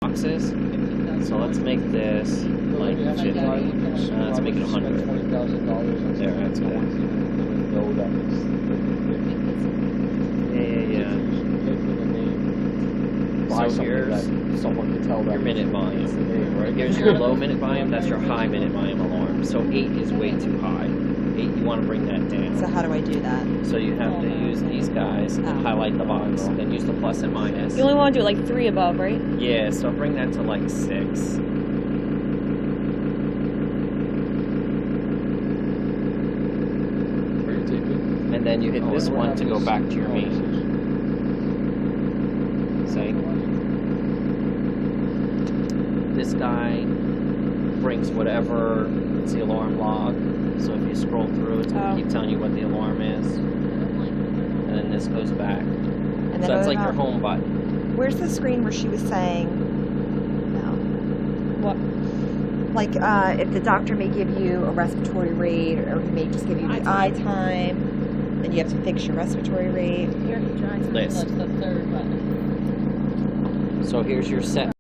boxes. So let's make this like 50. Let's make it 100. There, that's good. Yeah. So here's someone can tell your minute volume. Here's your low minute volume. That's your high minute volume alarm. So 8 is way too high. 8, you want to bring that down. So how do I do that? So you have to use these guys and highlight the box, then use the plus and minus. You only want to do like 3 above, right? Yeah, so bring that to like 6. And then you hit this one to go back to your main. See? This guy brings whatever, it's the alarm log. So if you scroll through, it's going to keep telling you what the alarm is. And then this goes back. And So then that's like your home button. Where's the screen where she was saying, no, What? like if the doctor may give you a respiratory rate, or he may just give you the eye time, then you have to fix your respiratory rate. List. That's the third button. So here's your set